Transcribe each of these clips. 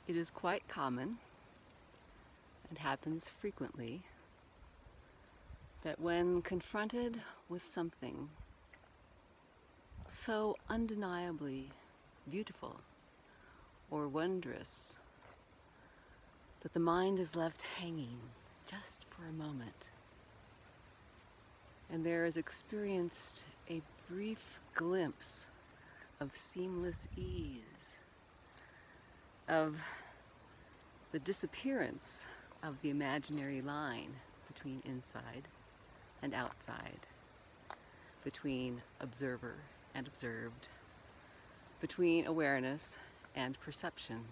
It is quite common and happens frequently that when confronted with something so undeniably beautiful or wondrous that the mind is left hanging just for a moment, and there is experienced a brief glimpse of seamless ease, of the disappearance of the imaginary line between inside and outside, between observer and observed, between awareness and perception.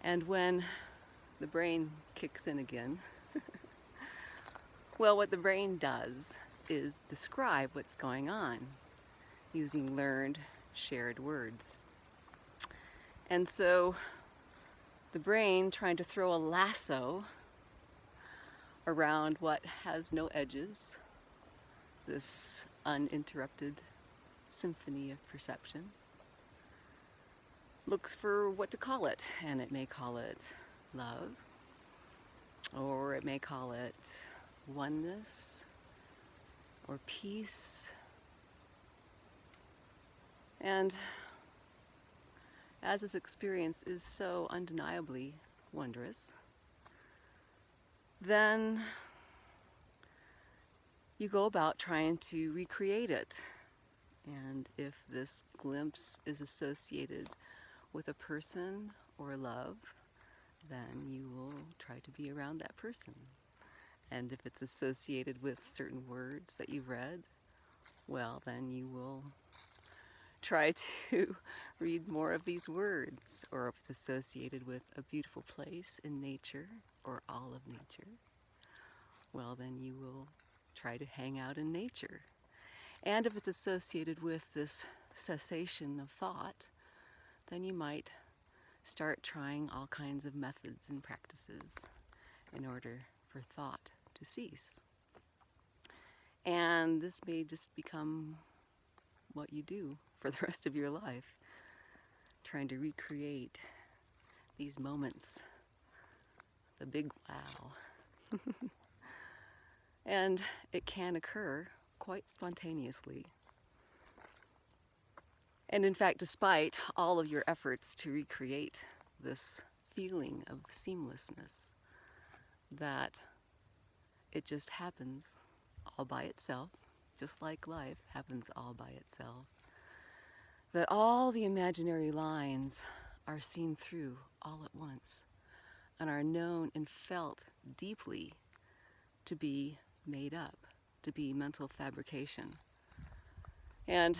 And when the brain kicks in again, well, what the brain does is describe what's going on using learned, shared words. And so the brain, trying to throw a lasso around what has no edges, this uninterrupted symphony of perception, looks for what to call it. And it may call it love, or it may call it oneness, or peace. And as this experience is so undeniably wondrous, then you go about trying to recreate it. And if this glimpse is associated with a person or love, then you will try to be around that person. And if it's associated with certain words that you've read, well, then you will try to read more of these words. Or if it's associated with a beautiful place in nature or all of nature, well, then you will try to hang out in nature. And if it's associated with this cessation of thought, then you might start trying all kinds of methods and practices in order for thought to cease. And this may just become what you do for the rest of your life, trying to recreate these moments, the big wow. And it can occur quite spontaneously. And in fact, despite all of your efforts to recreate this feeling of seamlessness, that it just happens all by itself, just like life happens all by itself, that all the imaginary lines are seen through all at once and are known and felt deeply to be made up, to be mental fabrication. And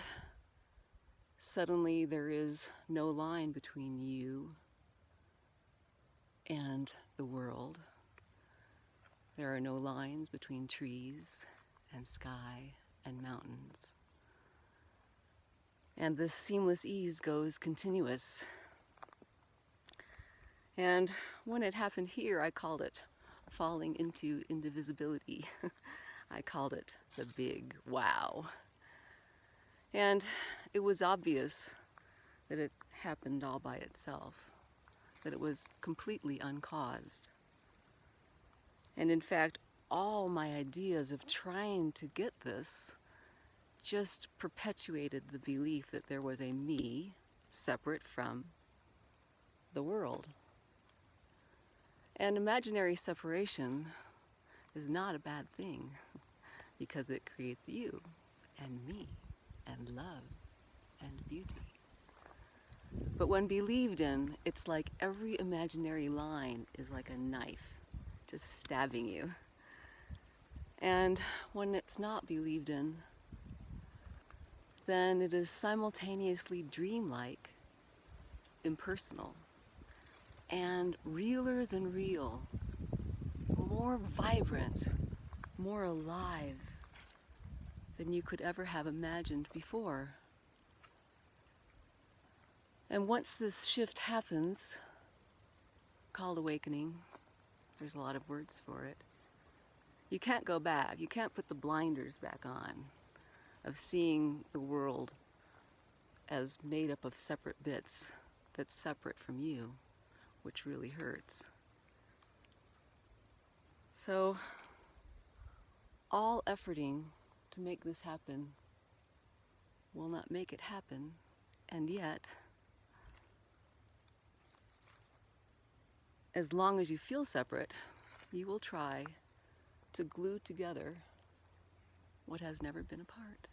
suddenly there is no line between you and the world. There are no lines between trees and sky and mountains. And this seamless ease goes continuous. And when it happened here, I called it falling into indivisibility. I called it the big wow. And it was obvious that it happened all by itself, that it was completely uncaused. And in fact, all my ideas of trying to get this just perpetuated the belief that there was a me separate from the world. And imaginary separation is not a bad thing, because it creates you and me and love and beauty. But when believed in, it's like every imaginary line is like a knife just stabbing you. And when it's not believed in, then it is simultaneously dreamlike, impersonal, and realer than real, more vibrant, more alive than you could ever have imagined before. And once this shift happens, called awakening, there's a lot of words for it, you can't go back. You can't put the blinders back on of seeing the world as made up of separate bits that's separate from you, which really hurts. So, all efforting to make this happen will not make it happen, and yet, as long as you feel separate, you will try to glue together what has never been apart.